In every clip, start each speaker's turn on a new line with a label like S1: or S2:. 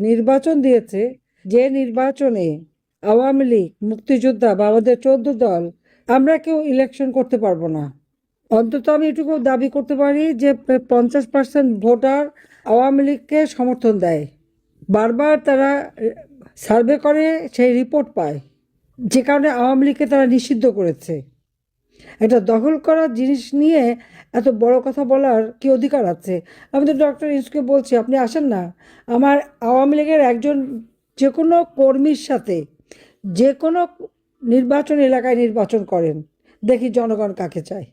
S1: নির্বাচন দিয়েছে, যে নির্বাচনে আওয়ামী লীগ, মুক্তিযোদ্ধা বা আমাদের 14 দল আমরা কেউ ইলেকশন করতে পারবো না। অন্তত আমি এটুকু দাবি করতে পারি যে 50% ভোটার আওয়ামী লীগকে সমর্থন দেয়। বারবার তারা সার্ভে করে সেই রিপোর্ট পায়, যে কারণে আওয়ামী লীগকে তারা নিষিদ্ধ করেছে। একটা দখল করার জিনিস নিয়ে এত বড় কথা বলার কি অধিকার আছে? আমি তো ডক্টর ইউনূসকে বলছি, আপনি আসেন না, আমার আওয়ামী লীগের একজন যে কোনো কর্মীর সাথে যে কোনো নির্বাচন এলাকায় নির্বাচন করেন, দেখি জনগণ কাকে চায়।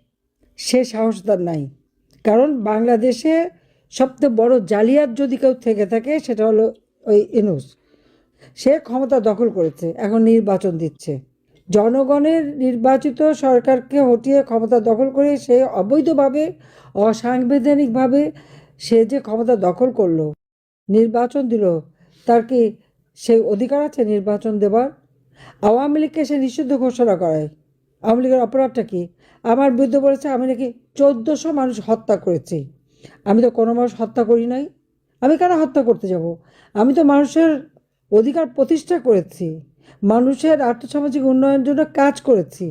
S1: সে সাহস তার নাই। কারণ বাংলাদেশে সবচেয়ে বড় জালিয়াত যদি কেউ থেকে থাকে সেটা হলো ওই ইউনূস। সে ক্ষমতা দখল করেছে, এখন নির্বাচন দিচ্ছে। জনগণের নির্বাচিত সরকারকে হটিয়ে ক্ষমতা দখল করে সে অবৈধভাবে, অসাংবিধানিকভাবে সে যে ক্ষমতা দখল করলো, নির্বাচন দিল, তার কি সেই অধিকার আছে নির্বাচন দেবার? আওয়ামী লীগকে সে নিষিদ্ধ ঘোষণা করায়। আওয়ামী লীগের অপরাধটা কি? আমার বিরুদ্ধে বলেছে আমি নাকি 1400 মানুষ হত্যা করেছি। আমি তো কোনো মানুষ হত্যা করি নাই। আমি কেন হত্যা করতে যাব? আমি তো মানুষের অধিকার প্রতিষ্ঠা করেছি, মানুষের আর্থসামাজিক উন্নয়নের জন্য কাজ করেছি।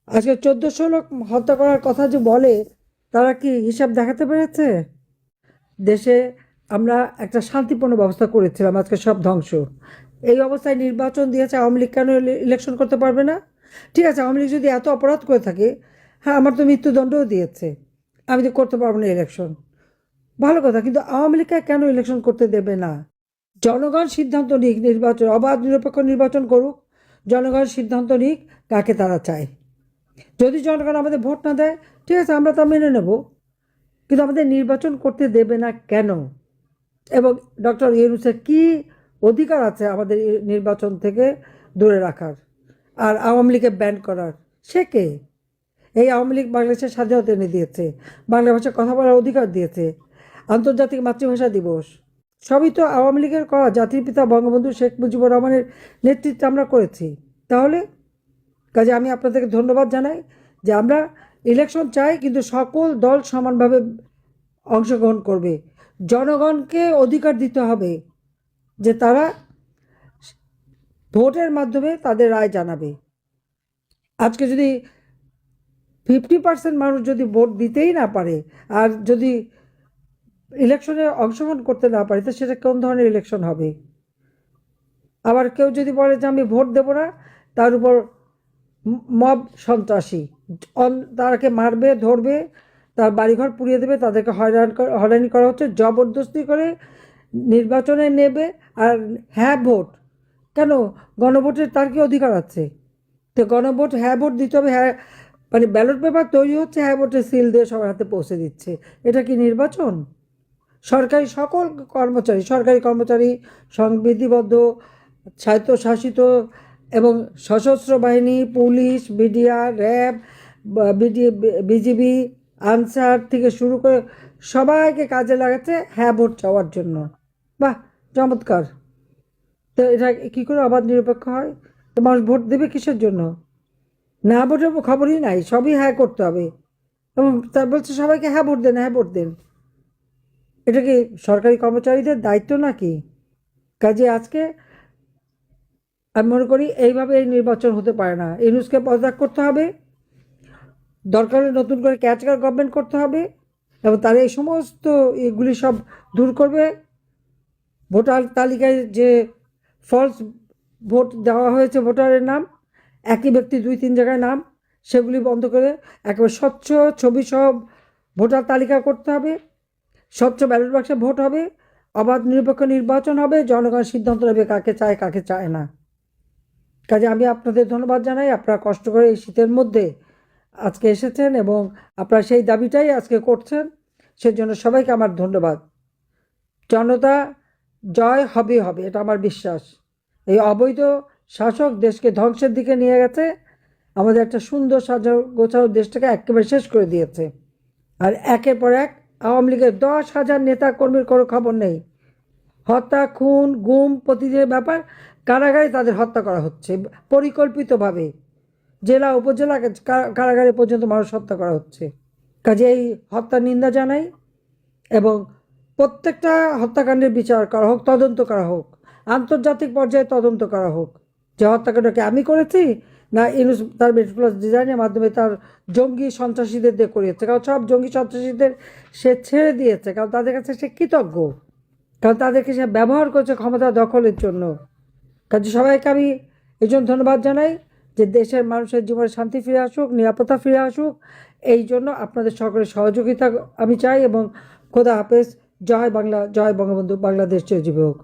S1: আজকে 1400 লোক হত্যা করার কথা যে বলে, তারা কি হিসাব দেখাতে পেরেছে? দেশে আমরা একটা শান্তিপূর্ণ ব্যবস্থা করেছিলাম, আজকে সব ধ্বংস। এই অবস্থায় নির্বাচন দিয়েছে, আওয়ামী লীগ কেন ইলেকশন করতে পারবে না? ঠিক আছে, আওয়ামী লীগ যদি এত অপরাধ করে থাকে, হ্যাঁ, আমার তো মৃত্যুদণ্ডও দিয়েছে, আমি তো করতে পারবো না ইলেকশন, ভালো কথা, কিন্তু আওয়ামী লীগকে কেন ইলেকশন করতে দেবে না? জনগণ সিদ্ধান্ত নিক, নির্বাচন অবাধ নিরপেক্ষ নির্বাচন করুক, জনগণ সিদ্ধান্ত নিক কাকে তারা চায়। যদি জনগণ আমাদের ভোট না দেয়, ঠিক আছে, আমরা তা মেনে নেব, কিন্তু আমাদের নির্বাচন করতে দেবে না কেন? এবং ডক্টর ইউনূসের কি অধিকার আছে আমাদের নির্বাচন থেকে দূরে রাখার আর আওয়ামী লীগকে ব্যান করার? সে কে? এই আওয়ামী লীগ বাংলাদেশের স্বাধীনতা এনে দিয়েছে, বাংলা ভাষায় কথা বলার অধিকার দিয়েছে, আন্তর্জাতিক মাতৃভাষা দিবস, সবই তো আওয়ামী লীগের করা। জাতির পিতা বঙ্গবন্ধু শেখ মুজিবুর রহমানের নেতৃত্বে আমরা করেছি। তাহলে কাজে আমি আপনাদেরকে ধন্যবাদ জানাই যে আমরা ইলেকশন চাই, কিন্তু সকল দল সমানভাবে অংশগ্রহণ করবে। জনগণকে অধিকার দিতে হবে যে তারা ভোটের মাধ্যমে তাদের রায় জানাবে। আজকে যদি 50% মানুষ যদি ভোট দিতেই না পারে, আর যদি ইলেকশনে অংশগ্রহণ করতে না পারে, তো সেটা কোন ধরনের ইলেকশন হবে? আবার কেউ যদি বলে যে আমি ভোট দেব না, তার উপর মব সন্ত্রাসী, তাকে মারবে, ধরবে, তার বাড়িঘর পুড়িয়ে দেবে, তাদেরকে হয়রানি করা হচ্ছে, জবরদস্তি করে নির্বাচনে নেবে। আর হ্যাঁ ভোট কেন? গণভোটের তার কি অধিকার আছে? তো গণভোট, হ্যাঁ ভোট দিতে হবে, হ্যাঁ মানে ব্যালট পেপার তৈরি হচ্ছে, হ্যাঁ ভোটের সিল দিয়ে সবার হাতে পৌঁছে দিচ্ছে। এটা কি নির্বাচন? সরকারি সকল কর্মচারী, সরকারি কর্মচারী, সংবিধিবদ্ধ, স্বায়ত্তশাসিত এবং সশস্ত্র বাহিনী, police, BDR, RAB, BGB, answer থেকে শুরু করে সবাইকে কাজে লাগাচ্ছে হ্যাঁ ভোট চাওয়ার জন্য। বাহ, চমৎকার! তো এটা কী করে অবাধ নিরপেক্ষ হয়? তো মানুষ ভোট দেবে কিসের জন্য? না ভোটের খবরই নাই, সবই হ্যাঁ করতে হবে, এবং তার বলছে সবাইকে হ্যাঁ ভোট দেন, হ্যাঁ ভোট দেন। এটা কি সরকারি কর্মচারীদের দায়িত্ব নাকি? কাজে আজকে আমি মনে করি এইভাবে এই নির্বাচন হতে পারে না। ইউনূসকে পদত্যাগ করতে হবে, দরকার হলে নতুন করে ক্যাচকার গভর্নমেন্ট করতে হবে, এবং তারা এই সমস্ত এগুলি সব দূর করবে। ভোটার তালিকায় যে ফলস ভোট দেওয়া হয়েছে, ভোটারের নাম একই ব্যক্তি 2-3 জায়গায় নাম, সেগুলি বন্ধ করে একেবারে স্বচ্ছ ছবি সব ভোটার তালিকা করতে হবে, স্বচ্ছ ব্যালট বাক্সে ভোট হবে, অবাধ নিরপেক্ষ নির্বাচন হবে, জনগণ সিদ্ধান্ত নেবে কাকে চায় কাকে চায় না। কাজে আমি আপনাদের ধন্যবাদ জানাই, আপনারা কষ্ট করে এই শীতের মধ্যে আজকে এসেছেন এবং আপনারা সেই দাবিটাই আজকে করছেন, সেজন্য সবাইকে আমার ধন্যবাদ। জনতা জয় হবে হবে, এটা আমার বিশ্বাস। এই অবৈধ শাসক দেশকে ধ্বংসের দিকে নিয়ে গেছে, আমাদের একটা সুন্দর গোছানো দেশটাকে একেবারে শেষ করে দিয়েছে। আর একের পর এক আওয়ামী লীগের 10,000 নেতা কর্মীর কোনো খবর নেই। হত্যা, খুন, গুম প্রতিদিনের ব্যাপার। কারাগারে তাদের হত্যা করা হচ্ছে পরিকল্পিতভাবে, জেলা উপজেলা কারাগারে পর্যন্ত মানুষ হত্যা করা হচ্ছে। কাজে এই হত্যার নিন্দা জানাই এবং প্রত্যেকটা হত্যাকাণ্ডের বিচার করা হোক, তদন্ত করা হোক, আন্তর্জাতিক পর্যায়ে তদন্ত করা হোক যে হত্যাকাণ্ডকে আমি করেছি না ইউনূস তার মেটিকুলাস ডিজাইনের মাধ্যমে তার জঙ্গি সন্ত্রাসীদের দিয়ে করিয়েছে। কারণ সব জঙ্গি সন্ত্রাসীদের সে ছেড়ে দিয়েছে, কারণ তাদের কাছে সে কৃতজ্ঞ, কারণ তাদেরকে সে ব্যবহার করছে ক্ষমতা দখলের জন্য। কাজে সবাইকে আমি এই জন্য ধন্যবাদ জানাই যে দেশের মানুষের জীবনে শান্তি ফিরে আসুক, নিরাপত্তা ফিরে আসুক। এই জন্য আপনাদের সকলের সহযোগিতা আমি চাই এবং খোদা হাফেজ। জয় বাংলা, জয় বঙ্গবন্ধু, বাংলাদেশ চিরজীবী হোক।